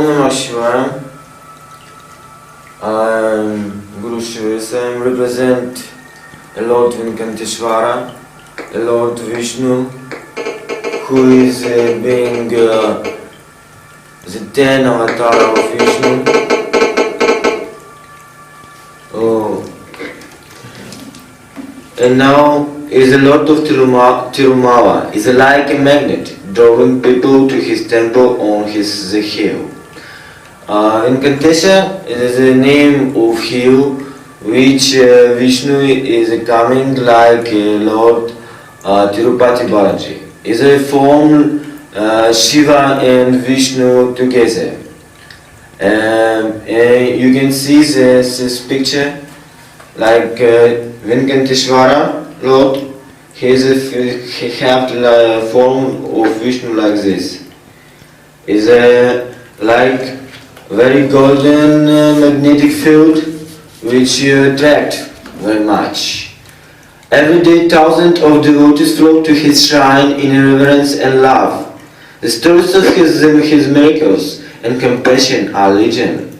Om Namah Shivaya. I'm Guru Shivaissa. I represent a Lord Venkantesha, a Lord Vishnu, who is being the 10th avatar of Vishnu. And now is a Lord of Tirumala. Is like a magnet, drawing people to his temple on the hill. Venkantesha is the name of hill which Vishnu is coming like Lord Tirupati Balaji. Is a form Shiva and Vishnu together. And you can see this picture like Venkanteshwara Lord. He has the form of Vishnu like this. Is like very golden magnetic field which you attract very much. Every day thousands of devotees flock to his shrine in reverence and love. The stories of his miracles and compassion are legion.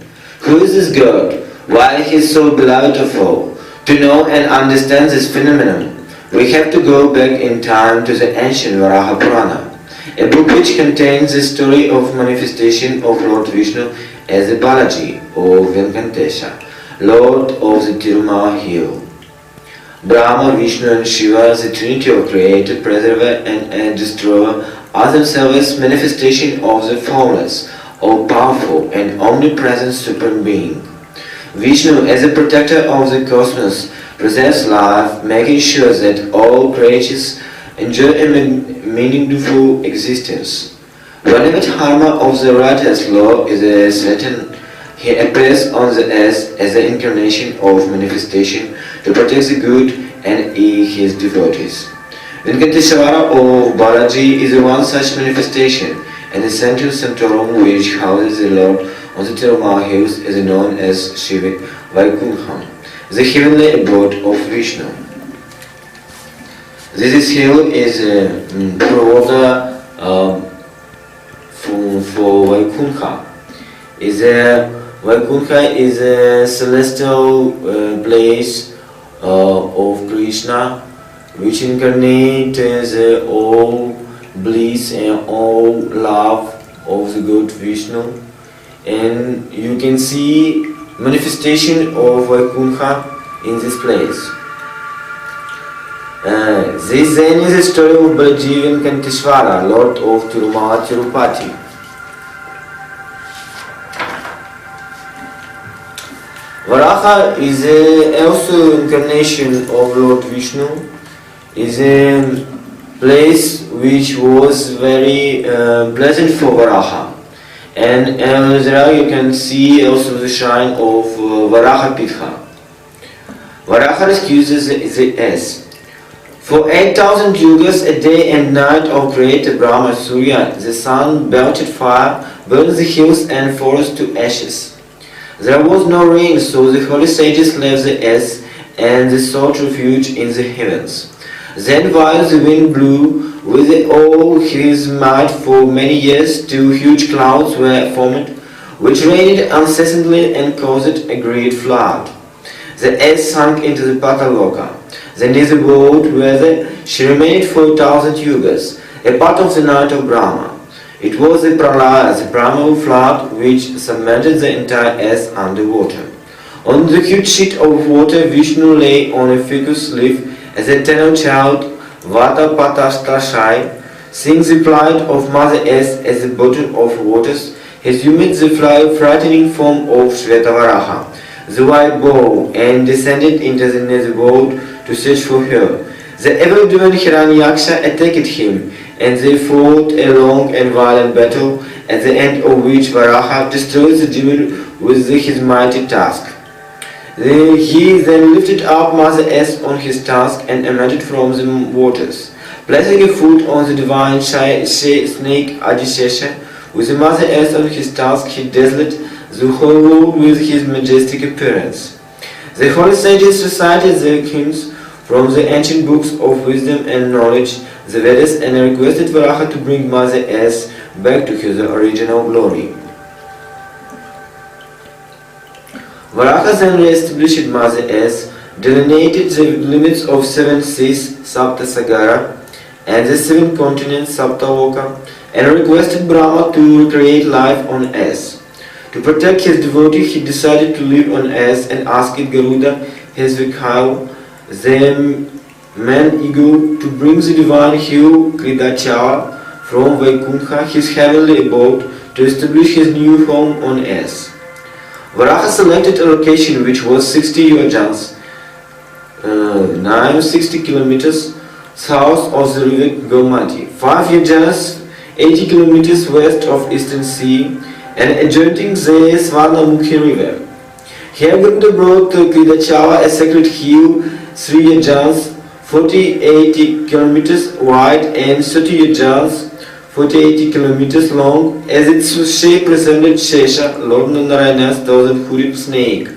Who is this God? Why he is so beloved of all? To know and understand this phenomenon, we have to go back in time to the ancient Varaha Purana, a book which contains the story of manifestation of Lord Vishnu as the Balaji or Venkantesha, Lord of the Tirumala hill. Brahma, Vishnu and Shiva, the trinity of creator, preserver and destroyer, are themselves manifestation of the formless, all-powerful and omnipresent Supreme Being. Vishnu, as a protector of the cosmos, preserves life, making sure that all creatures enjoy a meaningful existence. Whenever dharma of the righteous law is threatened, he appears on the earth as the incarnation of manifestation to protect the good and his devotees. Venkanteshwara or Balaji is one such manifestation, and the central sanctorum which houses the Lord on the Tirumala hills is known as Shivaissa, the heavenly abode of Vishnu. This hill is pure water for Vaikuntha. Vaikuntha is a celestial place of Krishna, which incarnates all bliss and all love of the God Vishnu. And you can see manifestation of Vaikuntha in this place. This then is the story of Balaji Venkanteshwara, Lord of Tirumala Tirupati. Varaha is also incarnation of Lord Vishnu. Is a place which was very pleasant for Varaha. And there you can see also the shrine of Varaha Pitha. Varaha rescues the earth. For 8,000 yugas a day and night of creator Brahma Surya, the sun belched fire, burned the hills and forests to ashes. There was no rain, so the holy sages left the earth and they sought refuge in the heavens. Then while the wind blew with all his might for many years, two huge clouds were formed, which rained incessantly and caused a great flood. The earth sank into the Pataloka. Then is the world where she remained for 1,000 yugas, a part of the night of Brahma. It was the pralaya, the primal flood, which submerged the entire earth under water. On the huge sheet of water, Vishnu lay on a ficus leaf as a eternal child, Vata Patastashai, seeing the plight of Mother Earth as the bottom of waters, he assumed the frightening form of Shvetavaraha, the white bull, and descended into the netherworld to search for her. The evil-doing Hiranyaksha attacked him, and they fought a long and violent battle, at the end of which Varaha destroyed the demon with his mighty tusk. He then lifted up Mother Earth on his tusk and emerged from the waters. Placing a foot on the divine snake Adinatha, with the Mother Earth on his tusk, he dazzled the whole world with his majestic appearance. The holy sages recited their hymns from the ancient books of wisdom and knowledge, the Vedas, and requested Varaha to bring Mother Earth back to her original glory. Varaha then re-established Mother S, delineated the limits of 7 seas, Sapta Sagara, and the 7 continents, Sapta Loka, and requested Brahma to recreate life on S. To protect his devotee, he decided to live on S and asked Garuda, his vehicle, the man ego, to bring the divine hue Kridachala from Vaikuntha, his heavenly abode, to establish his new home on S. Varaha selected a location which was 60 yojans, 960 kilometers south of the river Gomati, 5 yojanas, 80 kilometers west of Eastern Sea, and adjoining the Swarnamukhi river. Here Garuda brought to Kridachala a sacred hue, 3 yojans, 40-80 kilometers wide and 30 yojans, 40-80 kilometers long, as its shape resembled Shesha, Lord Narayana's 1,000-hooded snake.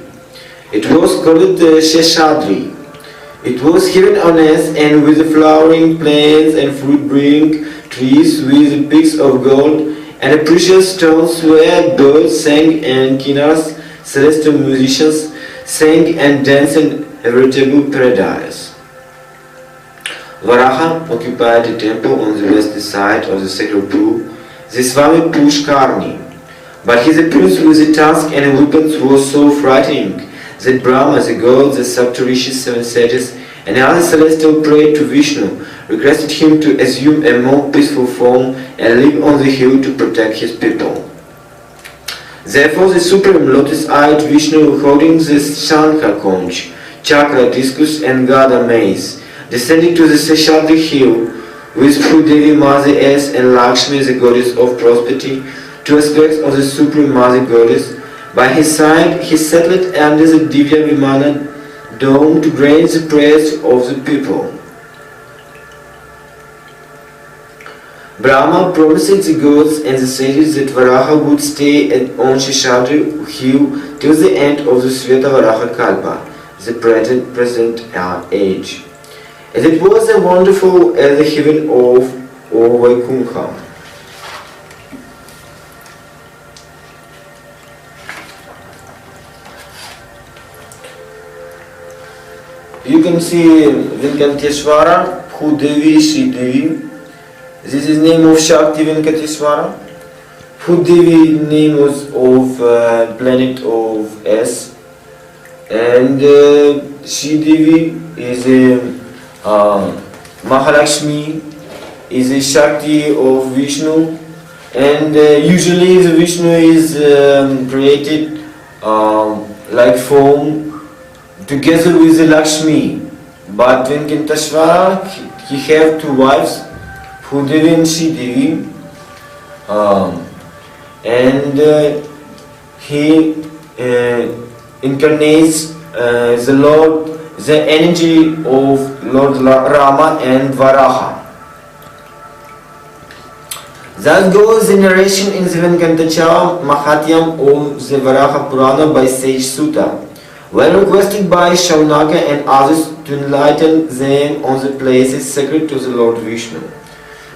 It was called Sheshadri. It was heaven on earth, and with the flowering plants and fruit-bearing trees with pigs of gold and precious stones where birds sang and kinars, celestial musicians sang and danced in a veritable paradise. Varaha occupied a temple on the western side of the sacred pool, the Swami Pushkarni. But his appearance with the tusk and weapons was so frightening that Brahma, the god, the Saptarishis, 7 sages, and other celestial prayed to Vishnu, requested him to assume a more peaceful form and live on the hill to protect his people. Therefore the supreme lotus-eyed Vishnu, holding the Shankha conch, chakra, discus and Gada mace, descending to the Seshadri hill with Devi Mother S and Lakshmi, the goddess of prosperity, 2 aspects of the supreme Mother goddess. By his side he settled under the Divya Vimana dome to grant the prayers of the people. Brahma promised the gods and the sages that Varaha would stay on Seshadri hill till the end of the Sveta Varaha Kalpa, the present age. As it was as wonderful as the heaven of Vaikuntha. You can see Venkanteshwara, Bhudevi, Sridevi. This is name of Shakti Venkateshwara. Bhudevi name was of planet of S. And Sridevi is Mahalakshmi, is a Shakti of Vishnu, and usually the Vishnu is created like foam together with the Lakshmi. But Venkanteshwara, he have 2 wives, Bhudevi and Sridevi, and he incarnates the Lord, the energy of Lord Rama and Varaha. Thus goes the narration in the Venkantesha Mahatyam of the Varaha Purana by sage Sutta, when requested by Shaunaka and others to enlighten them on the places sacred to the Lord Vishnu.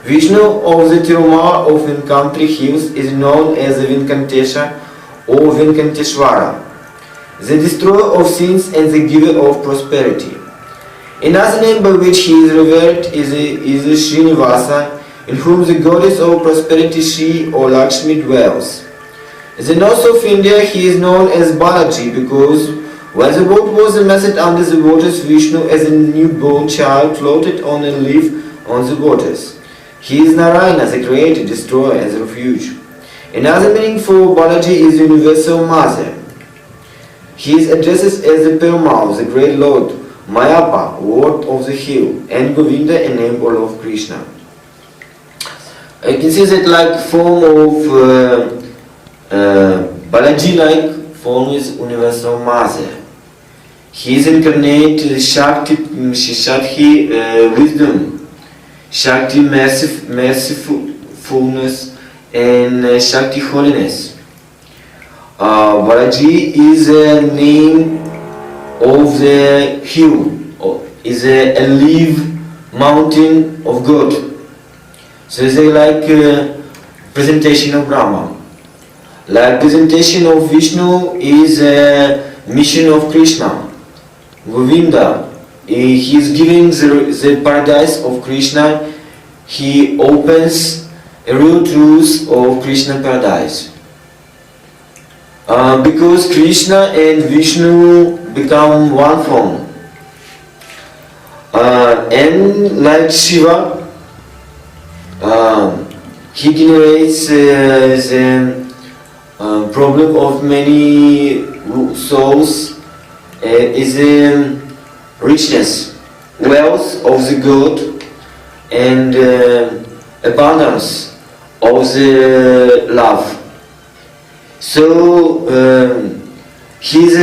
Vishnu of the Tirumala of Venkantri hills is known as the Venkantesha or Venkanteshwara, the destroyer of sins and the giver of prosperity. Another name by which he is revered is Srinivasa, in whom the goddess of prosperity Shri or Lakshmi dwells. In the north of India he is known as Balaji because when the boat was immersed under the waters, Vishnu as a newborn child floated on a leaf on the waters. He is Narayana, the creator, destroyer and the refuge. Another meaning for Balaji is universal mother. He is addressed as the Perumal, the great Lord, Mayappa, Lord of the hill, and Govinda, a name of Krishna. You can see that like form of Balaji-like form is universal mother. He is incarnate Shakti, wisdom, Shakti mercifulness, and Shakti holiness. Balaji is a name of the hill, is a leaf mountain of God. So it's like presentation of Brahma. Like presentation of Vishnu is mission of Krishna, Govinda. He is giving the paradise of Krishna. He opens a real truth of Krishna paradise. Because Krishna and Vishnu become one form. And like Shiva, he generates the problem of many souls is richness, wealth of the God, and abundance of the love. So his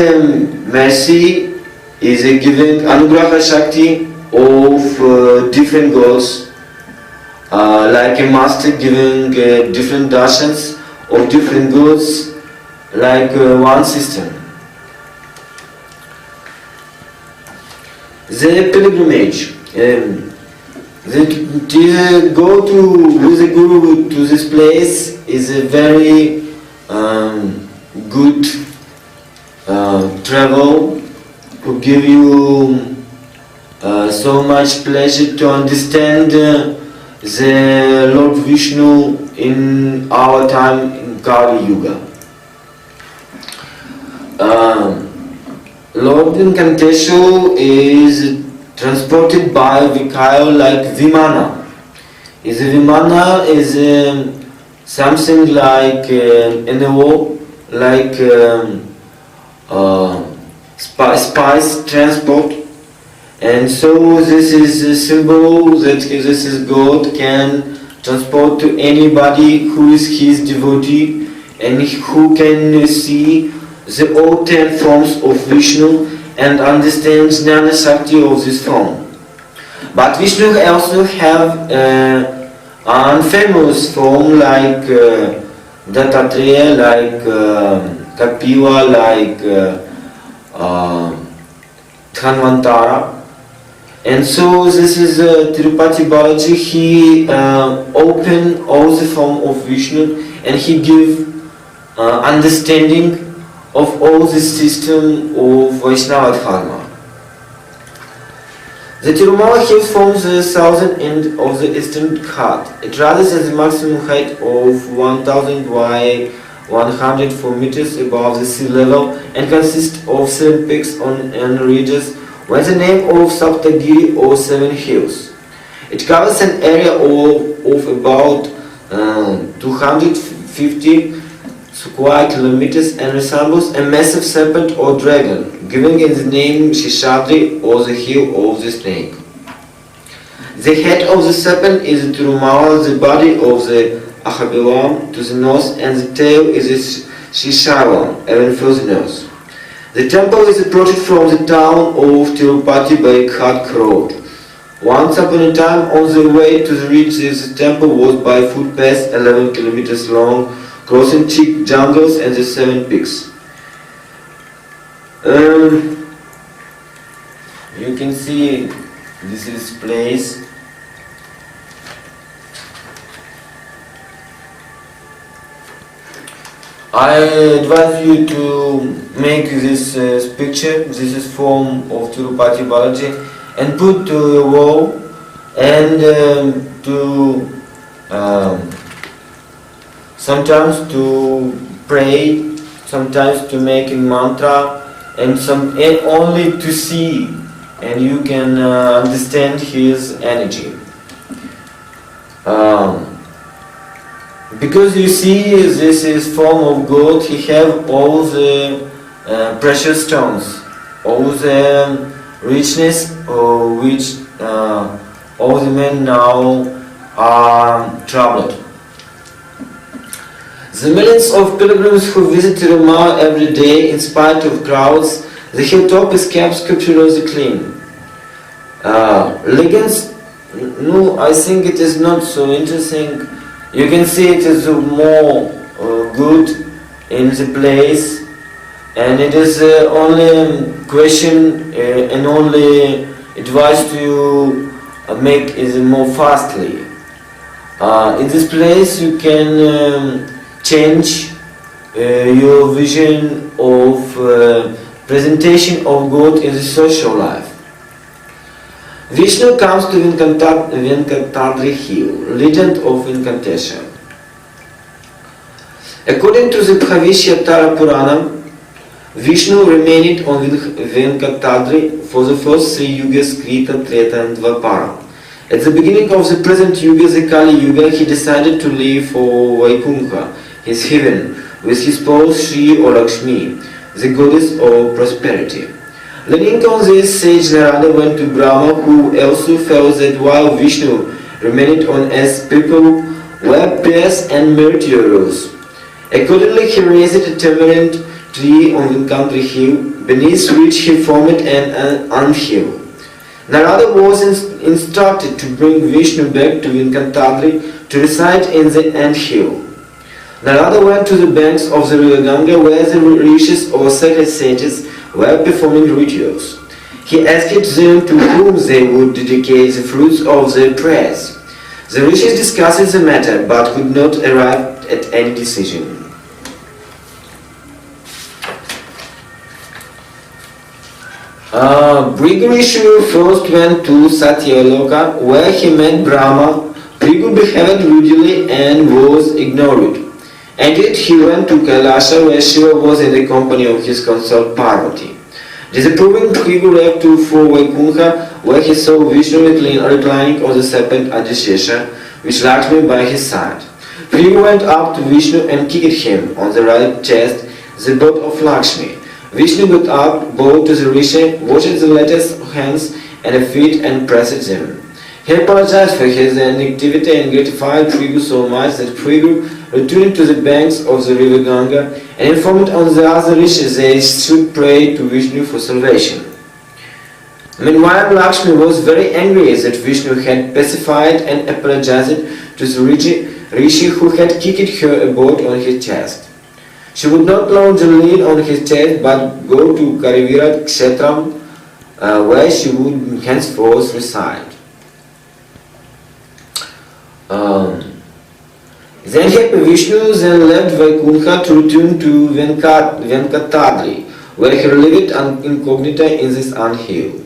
mercy is giving anugraha Shakti of different gods, like a master giving different darshans of different gods, like one system. The pilgrimage, to go with the Guru to this place is a very good travel, to give you so much pleasure to understand the Lord Vishnu in our time in Kali Yuga. Lord Venkantesha is transported by vehicle like Vimana. Vimana is something like NO, like spice transport, and so this is a symbol that this is God can transport to anybody who is his devotee and who can see the all 10 forms of Vishnu and understand Jnana Shakti of this form. But Vishnu also have an famous form like Dattatreya, like Kapiva, like Dhanvantara. And so this is Tirupati Balaji. He opened all the form of Vishnu and he give understanding of all the system of Vaishnava Dharma. The Tirumala hills forms the southern end of the eastern Ghat. It rises at the maximum height of 1000 by 104 meters above the sea level and consists of 7 peaks and ridges with the name of Saptagiri or 7 hills. It covers an area of about 250 square kilometers and resembles a massive serpent or dragon, giving it the name Shishadri or the hill of the snake. The head of the serpent is the Tirumala, the body of the Ahabilam to the north, and the tail is the Shishavam, even further north. The temple is approached from the town of Tirupati by Khat road. Once upon a time, on the way to the ridge, the temple was by footpath 11 kilometers long, crossing thick jungles and the 7 peaks. You can see this is place. I advise you to make this picture. This is form of Tirupati Balaji, and put to your wall, and sometimes to pray, sometimes to make a mantra, and only to see, and you can understand his energy. Because you see, this is form of God. He have all the precious stones, all the richness which all the men now are troubled. The millions of pilgrims who visit Tirumala every day, in spite of crowds, the hilltop is kept scrupulously clean. Legends, no, I think it is not so interesting. You can see it is more good in the place, and it is only question and only advice to you make it more fastly. In this place you can change your vision of presentation of God in the social life. Vishnu comes to Venkantadri hill, legend of Venkantesha. According to the Bhavishya Tara Purana, Vishnu remained on Venkantadri for the first 3 yugas, Krita, Treta and Dvapara. At the beginning of the present yuga, the Kali Yuga, he decided to leave for Vaikuntha, his heaven, with his spouse Shri or Lakshmi, the goddess of prosperity. Leaning on this, sage Narada went to Brahma, who also felt that while Vishnu remained on earth, people were pious and meritorious. Accordingly, he raised a tamarind tree on Venkantadri hill, beneath which he formed an anthill. Narada was instructed to bring Vishnu back to Venkantadri to reside in the anthill. Narada went to the banks of the river Ganga, where the rishis or sacred sages were performing rituals. He asked them to whom they would dedicate the fruits of their prayers. The rishis discussed the matter but could not arrive at any decision. Bhrigu Rishi first went to Satyaloka, where he met Brahma. Bhrigu behaved rudely and was ignored. And yet he went to Kailasha, where Shiva was in the company of his consort Parvati. Disapproving, Bhrigu left for Vaikuntha, where he saw Vishnu reclining on the serpent Adishesha, with Lakshmi by his side. Bhrigu went up to Vishnu and kicked him on the right chest, the body of Lakshmi. Vishnu got up, bowed to the rishi, washed the latter's hands and feet and pressed them. He apologized for his inactivity and gratified Bhrigu so much that Bhrigu returned to the banks of the river Ganga and informed on the other rishis they should pray to Vishnu for salvation. Meanwhile, Lakshmi was very angry that Vishnu had pacified and apologized to the rishi who had kicked her about on his chest. She would not longer lean on his chest but go to Karivirat Kshetram, where she would henceforth reside. Then happy Vishnu then left Vaikuntha to return to Venkantadri, where he lived incognita in this anthill.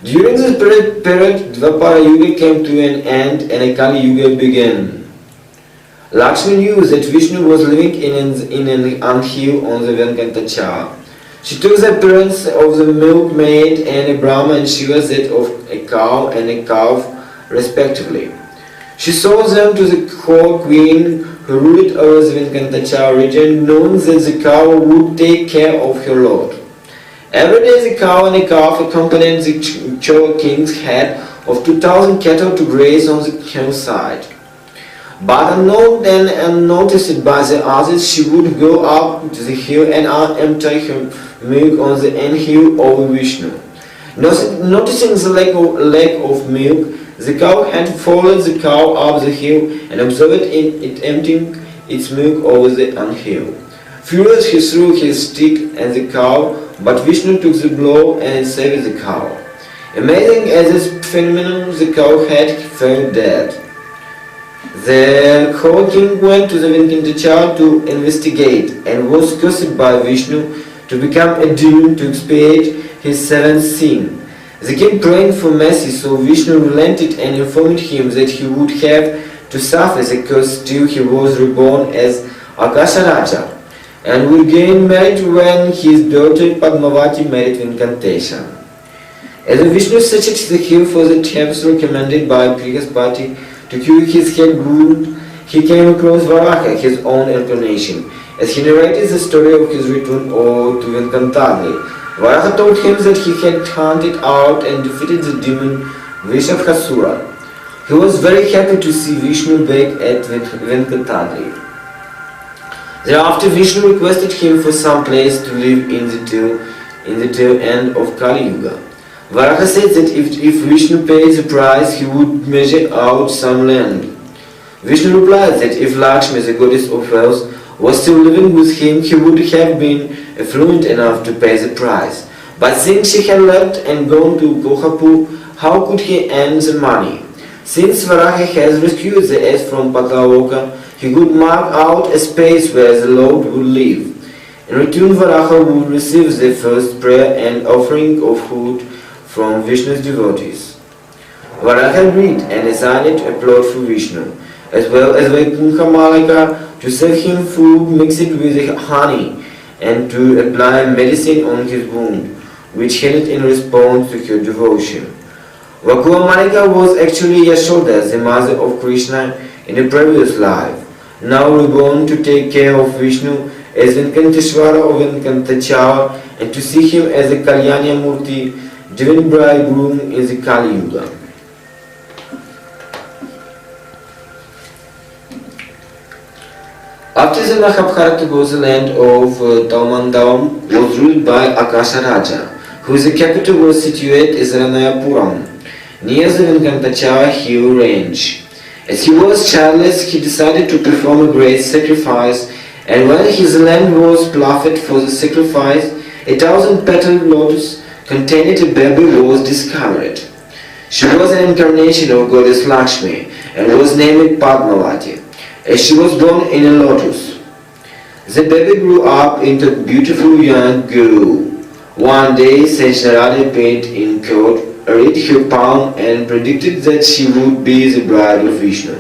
During this period, Dvapara Yuga came to an end and a Kali Yuga began. Lakshmi knew that Vishnu was living in an anthill on the Venkantesha. She took the appearance of the milkmaid and a Brahma and Shiva that of a cow and a calf respectively. She saw them to the court queen who ruled over the Venkantesha region, knowing that the cow would take care of her lord. Every day the cow and a calf accompanied the Chola king's head of 2,000 cattle to graze on the hillside. But unknown and unnoticed by the others, she would go up to the hill and empty her milk on the anthill of Vishnu. Noticing the lack of milk, the cow had followed the cow up the hill and observed it emptying its milk over the anthill. Furious, he threw his stick at the cow, but Vishnu took the blow and saved the cow. Amazing as this phenomenon, the cow had fell dead. The whole king went to the Venkantesha to investigate and was cursed by Vishnu to become a demon to expiate his seventh sin. The king prayed for mercy, so Vishnu relented and informed him that he would have to suffer the curse till he was reborn as Akasha Raja and would gain merit when his daughter Padmavati married Venkantesha. As Vishnu searched the hill for the herbs recommended by Brihaspati to cure his head wound, he came across Varaha, his own incarnation. As he narrated the story of his return to Venkantadri, Varaha told him that he had hunted out and defeated the demon Vishabhasura. He was very happy to see Vishnu back at Venkantadri. Thereafter Vishnu requested him for some place to live in the tail end of Kali Yuga. Varaha said that if Vishnu paid the price, he would measure out some land. Vishnu replied that if Lakshmi, the goddess of wealth, was still living with him, he would have been affluent enough to pay the price. But since she had left and gone to Gohapur, how could he earn the money? Since Varaha has rescued the earth from Pataloka, he could mark out a space where the Lord would live. In return, Varaha would receive the first prayer and offering of food from Vishnu's devotees. Varaha agreed and decided to applaud for Vishnu, as well as Venkantesha, to serve him food mixed with honey and to apply medicine on his wound, which healed in response to her devotion. Vakuamalika was actually Yashoda, the mother of Krishna in a previous life, now reborn to take care of Vishnu as Venkanteshwara or Venkantesha and to see him as a Kalyana Murti, divine bridegroom in the Kali Yuga. After the Mahabharata, the land of Dalmandam was ruled by Akasha Raja, whose capital was situated in Ranayapuram, near the Venkantesha hill range. As he was childless, he decided to perform a great sacrifice, and when his land was ploughed for the sacrifice, 1,000-petaled lotus containing a baby was discovered. She was an incarnation of goddess Lakshmi and was named Padmavati, as she was born in a lotus. The baby grew up into a beautiful young girl. One day, Sage Narada appeared in court, read her palm and predicted that she would be the bride of Vishnu.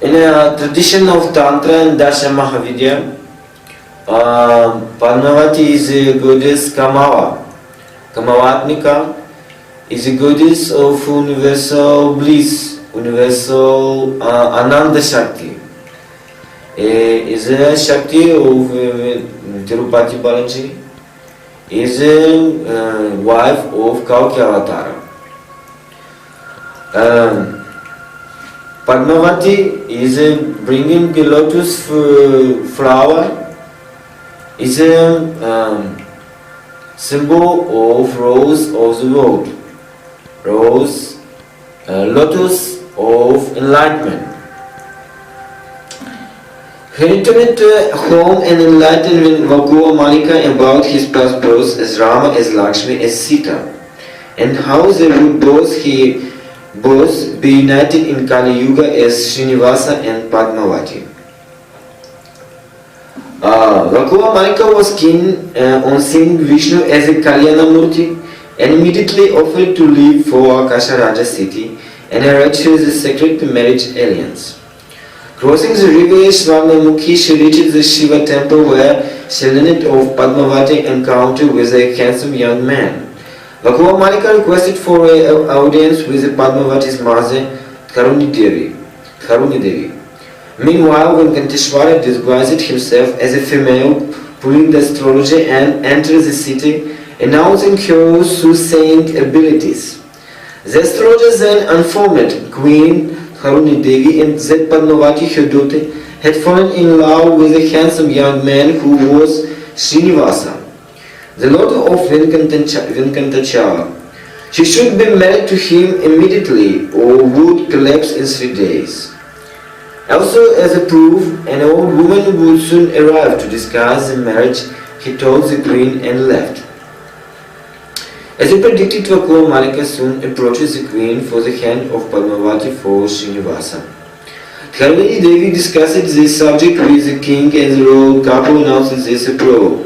In a tradition of Tantra and Darshan Mахавидия, Padmavati is a goddess Kamala. Kamalatmika is a goddess of universal bliss, universal Ananda Shakti. Is a Shakti of Tirupati Balaji. Is a wife of Kalki Avatara. Padmavati is bringing the lotus flower, is a symbol of rose of the world, rose, lotus of enlightenment. He returned home and enlightened Vakuamalika about his past births as Rama, as Lakshmi, as Sita, and how they would both be united in Kali Yuga as Srinivasa and Padmavati. Vakuamalika was keen on seeing Vishnu as a Kalyana Murti and immediately offered to leave for Akasha Raja city and arrange the sacred marriage alliance. Crossing the river Swarnamukhi, she reached the Shiva temple where she learned of Padmavati encounter with a handsome young man. Vakuamalika requested for an audience with Padmavati's mother, Karuni Devi. Meanwhile, Venkanteshwara disguised himself as a female, pulling the astrologer and entered the city, announcing her soothsaying abilities. The astrologer then informed Queen Karuni Devi and that Padmavati, her daughter, had fallen in love with a handsome young man who was Srinivasa, the lord of Venkantesha. She should be married to him immediately or would collapse in 3 days. Also, as a proof, an old woman would soon arrive to discuss the marriage. He told the queen and left. As he predicted, Vakuamalika soon approaches the queen for the hand of Padmavati for Srinivasa. Karuni Devi discussed this subject with the king and the royal couple announced this approval.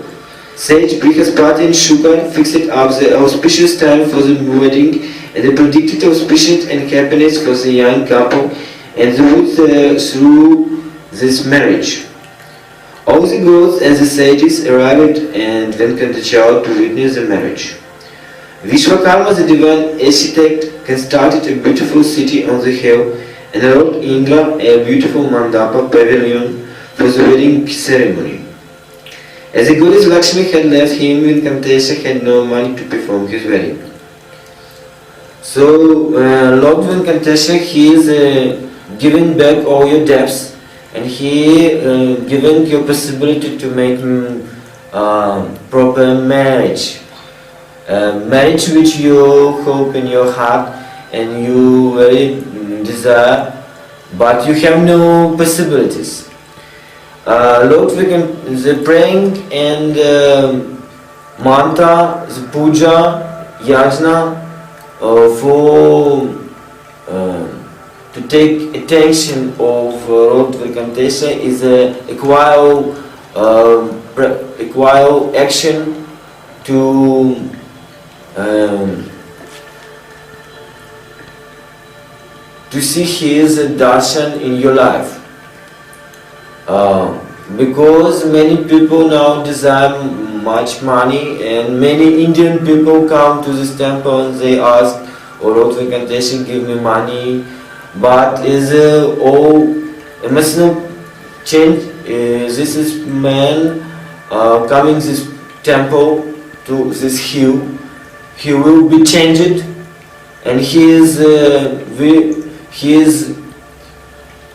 Sage Brihaspati and Shuka fixed up the auspicious time for the wedding and they predicted auspicious and happiness for the young couple and the route through this marriage. All the gods and the sages arrived and Venkantesha to witness the marriage. Vishwakarma, the divine architect, constructed a beautiful city on the hill and wrote Indra a beautiful mandapa pavilion for the wedding ceremony. As the goddess Lakshmi had left him, Venkantesha had no money to perform his wedding. So, Lord Venkantesha, he is giving back all your debts and he giving you possibility to make proper marriage. Marriage which you hope in your heart and you very desire, but you have no possibilities. Lord, the praying and mantra, the puja, yajna for to take attention of Lord Venkantesha is a acquire require action to see his darshan in your life. Because many people now desire much money, and many Indian people come to this temple and they ask, "Oh Lord Venkantesha, give me money." But is it must not change. This is man coming this temple to this hill. He will be changed, and his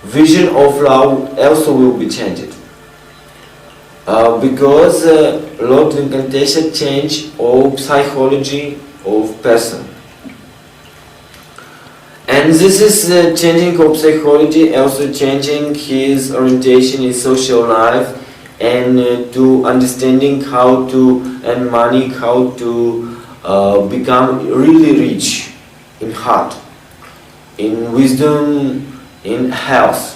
vision of love also will be changed. Because Lord Venkantesha changed all psychology of person. And this is changing of psychology, also changing his orientation in social life, and to understanding how to earn money, how to become really rich in heart, in wisdom, in health.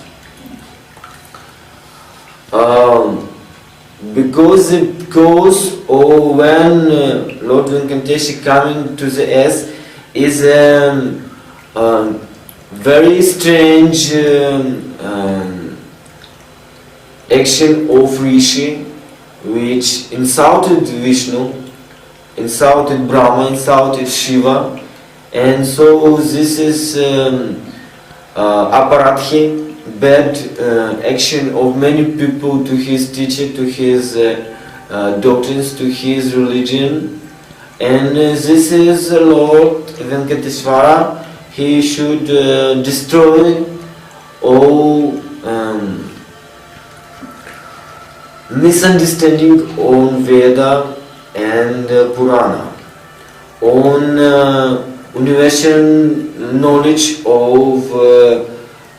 Because when Lord Venkantesha coming to the earth is very strange action of Rishi, which insulted Vishnu, insulted Brahma, insulted Shiva, and so this is aparadhi, bad action of many people to his teacher, to his doctrines, to his religion, and this is Lord Venkateshwara. He should destroy all misunderstanding on Veda and Purana, on universal knowledge of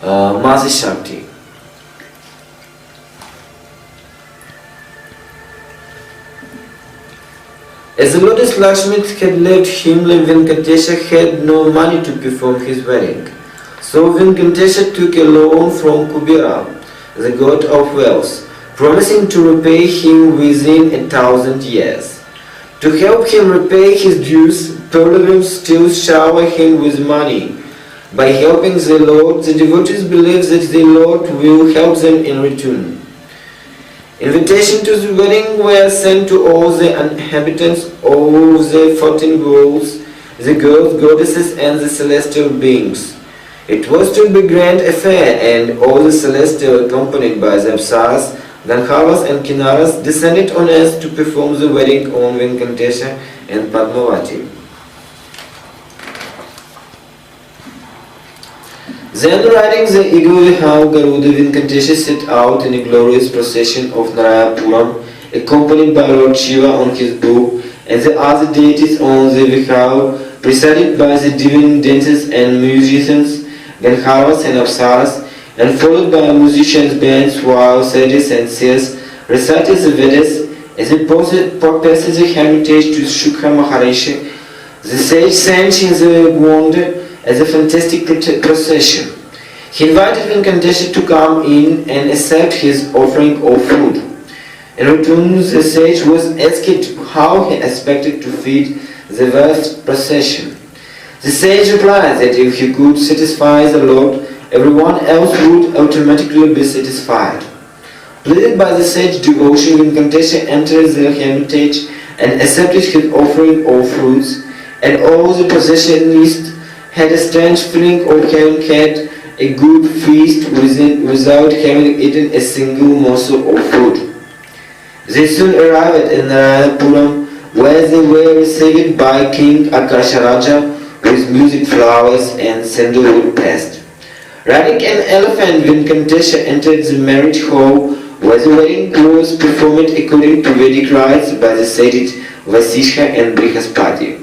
Mother Shakti. As the Lotus Lakshmi had left him, Venkantesha had no money to perform his wedding. So Venkantesha took a loan from Kubera, the god of wealth, promising to repay him within 1,000 years. To help him repay his dues, pilgrims still shower him with money. By helping the Lord, the devotees believe that the Lord will help them in return. Invitations to the wedding were sent to all the inhabitants of the 14 worlds, the gods, goddesses, and the celestial beings. It was to be a grand affair, and all the celestial, accompanied by the Apsaras, Gandharvas, and Kinnaras, descended on earth to perform the wedding on Venkantesha and Padmavati. Then, riding the eagle Vihau Garuda, Venkantesha set out in a glorious procession of Narayapuram, accompanied by Lord Shiva on his bull, and the other deities on the Vihau, presided by the divine dancers and musicians, Gandharvas and Apsaras, and followed by musicians' bands, while sages and seers recited the Vedas. As it passes the hermitage to Shukra Maharishi, the sage sang in the wonder as a fantastic procession. He invited Venkantesha to come in and accept his offering of food. In return, the sage was asked how he expected to feed the vast procession. The sage replied that if he could satisfy the Lord, everyone else would automatically be satisfied. Pleased by the sage devotion, Venkantesha entered the hermitage and accepted his offering of fruits, and all the processionists had a strange feeling of having had a good feast without having eaten a single morsel of food. They soon arrived in Narayapuram, where they were received by King Akasharaja with music, flowers, and sandalwood paste. Riding an elephant, Venkantesha entered the marriage hall, where the wedding was performed according to Vedic rites by the sages Vasishtha and Brihaspati.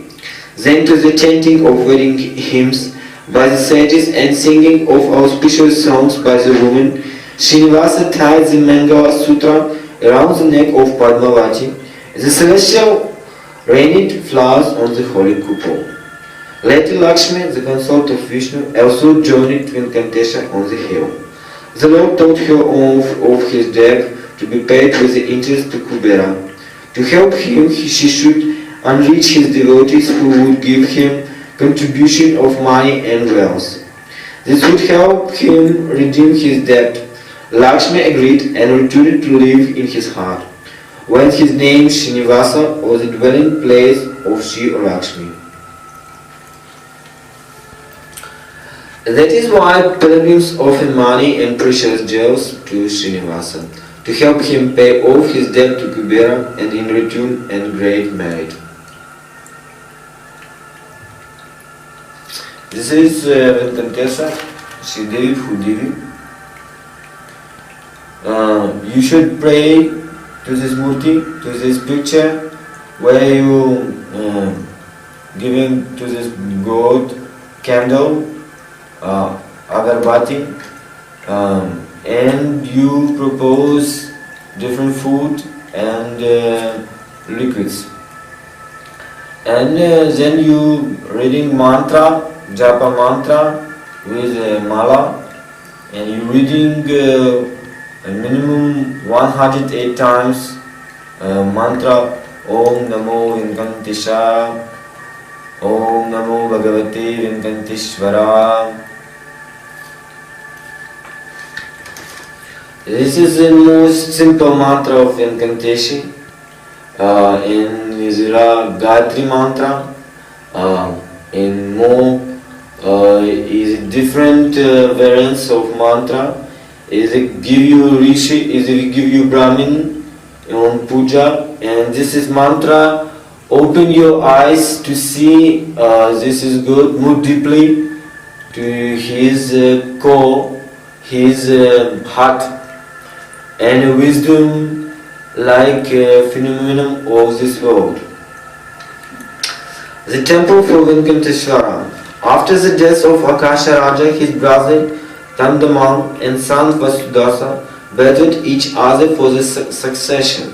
Then to the chanting of wedding hymns by the sages and singing of auspicious songs by the women, Srinivasa tied the Mangala Sutra around the neck of Padmavati. The celestial rained flowers on the holy couple. Later Lakshmi, the consort of Vishnu, also joined Venkantesha on the hill. The Lord taught her of his death, to be paid with the interest to Kubera. To help him, she should enrich his devotees who would give him contribution of money and wealth. This would help him redeem his debt. Lakshmi agreed and returned to live in his heart, when his name Srinivasa was the dwelling place of Shri Lakshmi. That is why pilgrims offer money and precious jewels to Srinivasa, to help him pay off his debt to Kubera and in return and great merit. This is Venkantesha, Sridevi Bhudevi. You should pray to this murti, to this picture, where you giving to this god candle, agarbati, and you propose different food and liquids. And then you reading mantra, japa mantra with mala, and you reading a minimum 108 times mantra Om Namo Venkantesha, Om Namo Bhagavate Venkanteshwara. This is the most simple mantra of Venkantesha. In Israel, Gayatri mantra. In more is different variants of mantra. Is it give you Rishi, is it give you Brahmin on puja, and this is mantra. Open your eyes to see this is good, move deeply to his core, his heart, and wisdom like phenomenon of this world. The temple for Venkanteshwara. After the death of Akasha Raja, his brother Tandaman and son Vasudasa battled each other for the succession.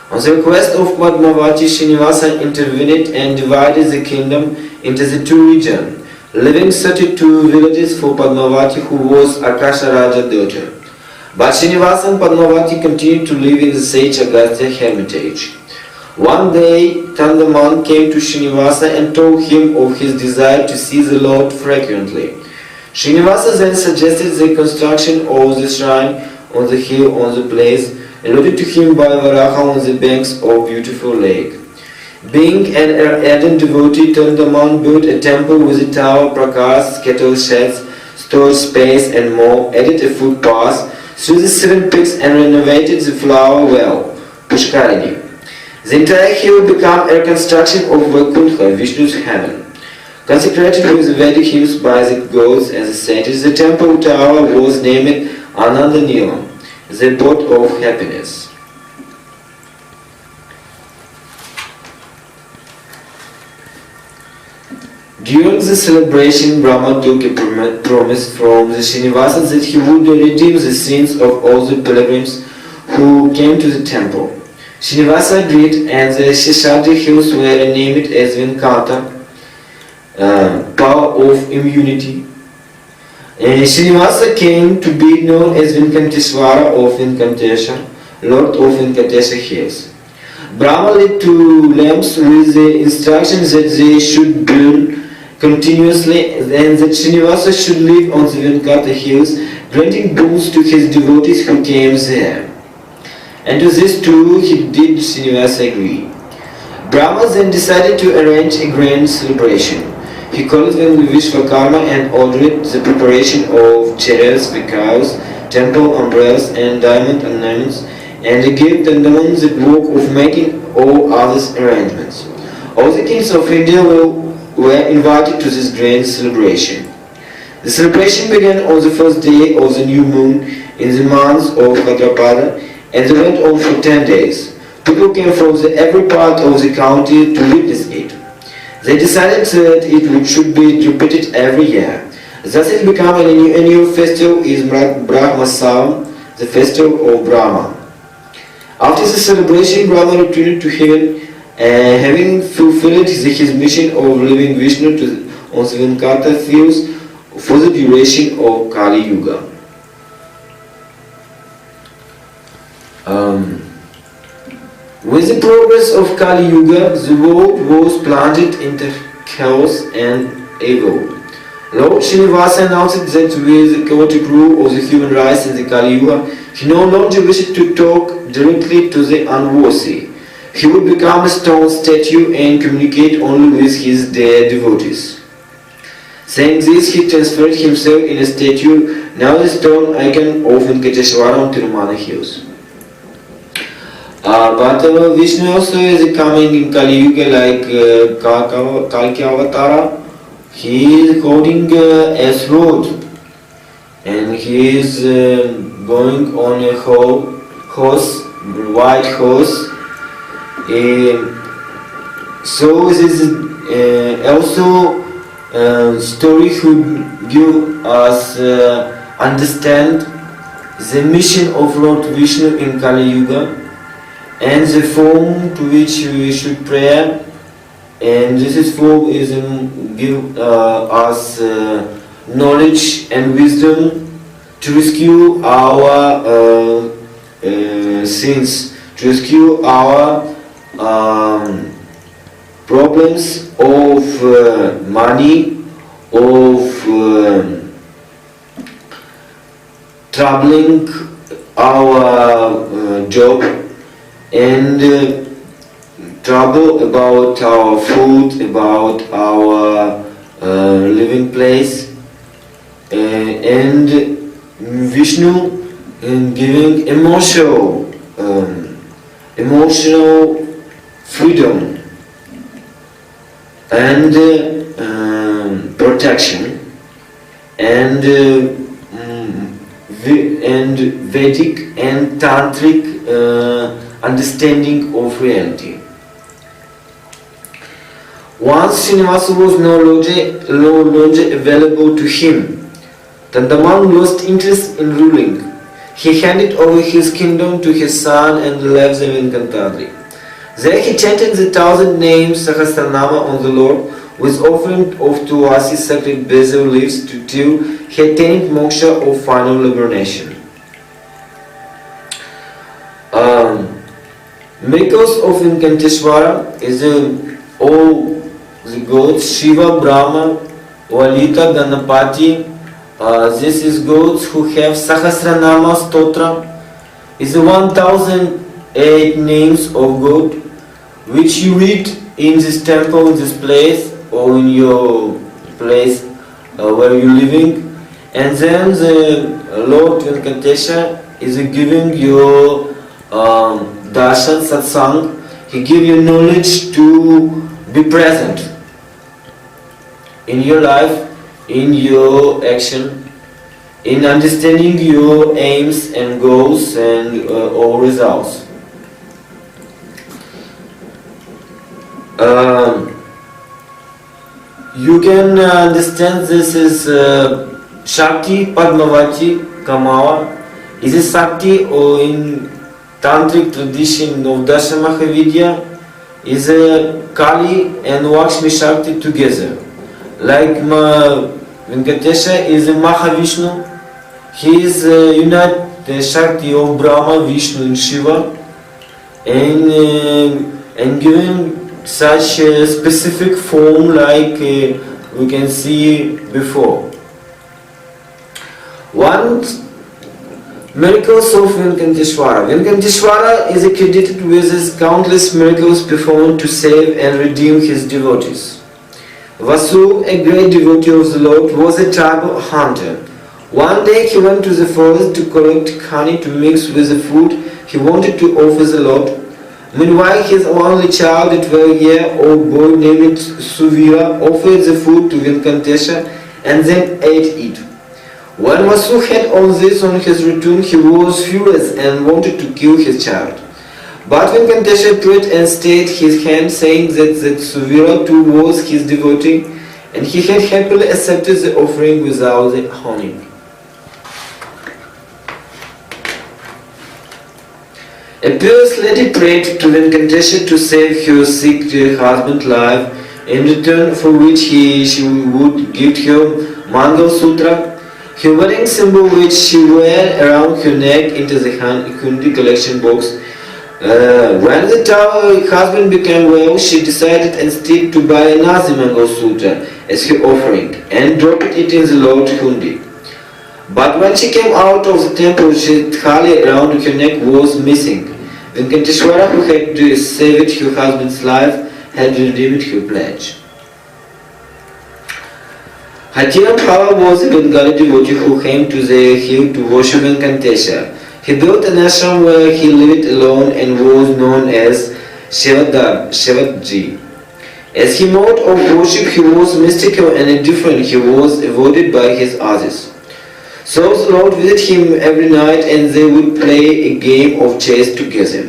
On the request of Padmavati, Srinivasa intervened and divided the kingdom into the two regions, leaving 32 villages for Padmavati, who was Akasha Raja's daughter. But Srinivasa and Padmavati continued to live in the sage Agastya hermitage. One day, Tandaman came to Srinivasa and told him of his desire to see the Lord frequently. Srinivasa then suggested the construction of the shrine on the hill on the place, alluded to him by Varaha on the banks of beautiful lake. Being an ardent devotee, Tandaman built a temple with a tower, prakars, cattle sheds, storage space and more, added a footpath through the 7 peaks and renovated the flower well, Pushkarini. The entire hill became a reconstruction of Vaikuntha, Vishnu's heaven. Consecrated with Vedic hymns by the gods and the sages, the temple tower was named Ananda Nilam, the pot of happiness. During the celebration, Brahma took a promise from the Srinivasa that he would redeem the sins of all the pilgrims who came to the temple. Srinivasa agreed, and the Sheshadri hills were named as Venkata, power of immunity. Srinivasa came to be known as Venkanteshwara of Venkantesha, Lord of Venkantesha hills. Brahma lit 2 lamps with the instructions that they should burn continuously and that Srinivasa should live on the Venkata hills, granting boons to his devotees who came there. And to this too did Srinivasa agree. Brahma then decided to arrange a grand celebration. He called them Vishvakarma and ordered the preparation of chariots, cows, temple umbrellas and diamond ornaments, and he gave Tandaman the work of making all other arrangements. All the kings of India were invited to this grand celebration. The celebration began on the first day of the new moon in the month of Bhadrapada, and they went on for 10 days. People came from every part of the county to witness it. They decided that it should be repeated every year. Thus it became an annual festival is Brahmasam, the festival of Brahma. After the celebration, Brahma returned to heaven, having fulfilled his mission of leaving Vishnu on the Venkata fields for the duration of Kali Yuga. With the progress of Kali Yuga, the world was plunged into chaos and evil. Lord Shivaissa announced that with the chaotic rule of the human race in the Kali Yuga, he no longer wished to talk directly to the unworthy. He would become a stone statue and communicate only with his dead devotees. Saying this, he transferred himself in a statue, now the stone icon of Venkantesha on Tirumana hills. But Vishnu also is coming in Kali Yuga like Kalki Avatara. He is holding a sword and he is going on a horse, white horse. So this is also story who give us understand the mission of Lord Vishnu in Kali Yuga and the form to which we should pray, and this form is give us knowledge and wisdom to rescue our sins, to rescue our problems of money, of troubling our job, and trouble about our food, about our living place, and Vishnu giving emotional freedom and protection, and Vedic and Tantric understanding of reality. Once Srinivasa was no longer available to him, Tandaman lost interest in ruling. He handed over his kingdom to his son and left the Venkantadri. There he chanted the 1,000 names Sahasranama on the Lord with offering of Tulasi sacred basil leaves till he attained moksha or final liberation. Miracles of Venkanteshwara is all the gods Shiva, Brahma, Walita, Ganapati. This is gods who have Sahasranama Stotra. Is the 1008 names of God which you read in this temple, in this place, or in your place where you're living. And then the Lord Venkantesha is giving you Darshan, Satsang. He gives you knowledge to be present in your life, in your action, in understanding your aims and goals and all results. You can understand this is Shakti, Padmavati, Kamala. Is a Shakti, or in Tantric tradition of Darshan Mахавидия, is a Kali and Lakshmi Shakti together. Like Venkantesha is a Mahavishnu. He is unite the Shakti of Brahma, Vishnu and Shiva, and giving such a specific form like we can see before. One miracles of Venkanteshwara. Venkanteshwara is credited with his countless miracles performed to save and redeem his devotees. Vasu, a great devotee of the Lord, was a tribal hunter. One day he went to the forest to collect honey to mix with the food he wanted to offer the Lord. Meanwhile, his only child, a 12-year-old boy named Suvira, offered the food to Venkantesha and then ate it. When Vasu had all this on his return, he was furious and wanted to kill his child. But Venkantesha prayed and stayed his hand, saying that Suvira too was his devotee, and he had happily accepted the offering without the honey. A pious lady prayed to Venkantesha to save her sick husband's life, in return for which she would give her Mangal Sutra. Her wedding symbol which she wore around her neck into the Hundi collection box. When the husband became well, she decided instead to buy another Mangal Sutra as her offering and dropped it in the Lord Hundi. But when she came out of the temple, the thali around her neck was missing. Venkantesha, who had saved her husband's life, had redeemed her pledge. Adinatha was a Bengali devotee who came to the hill to worship Venkantesha. He built an ashram where he lived alone and was known as Shivaji. As he mode of worship, he was mystical and indifferent. He was avoided by his others. So the Lord visited him every night and they would play a game of chess together.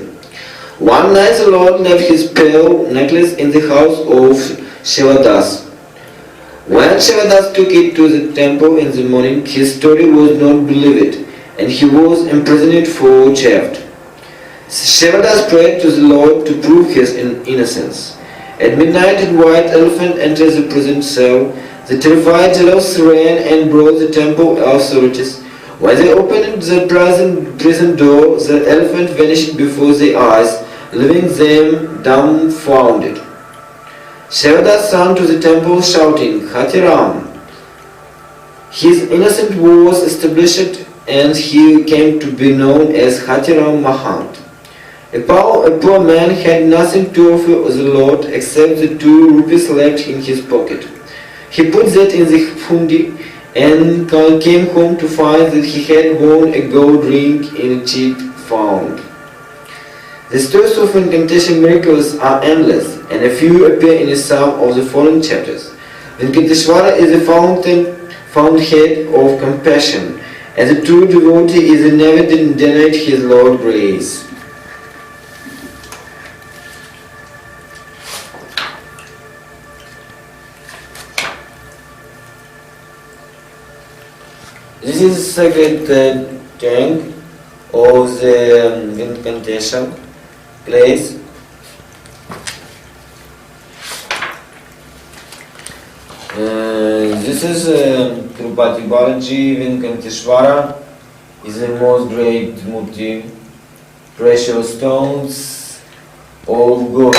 One night the Lord left his pearl necklace in the house of Shivadas. When Shivadas took it to the temple in the morning, his story was not believed, and he was imprisoned for theft. Shivadas prayed to the Lord to prove his innocence. At midnight, a white elephant entered the prison cell. The terrified jailers ran and brought the temple authorities. When they opened the prison door, the elephant vanished before their eyes, leaving them dumbfounded. Shivadas ran to the temple shouting, "Hatiram!" His innocence was established and he came to be known as Hatiram Mahant. A poor man had nothing to offer the Lord except the 2 rupees left in his pocket. He put that in the hundi and came home to find that he had won a gold ring in a cheap found. The stories of Venkantesha miracles are endless, and a few appear in some of the following chapters. Venkanteshwara is a fountainhead of compassion, and the true devotee is never denied his Lord grace. This is the sacred tank of the Venkantesha place. This is Tirupati Balaji. Venkanteshwara is the most great murti. Precious stones of God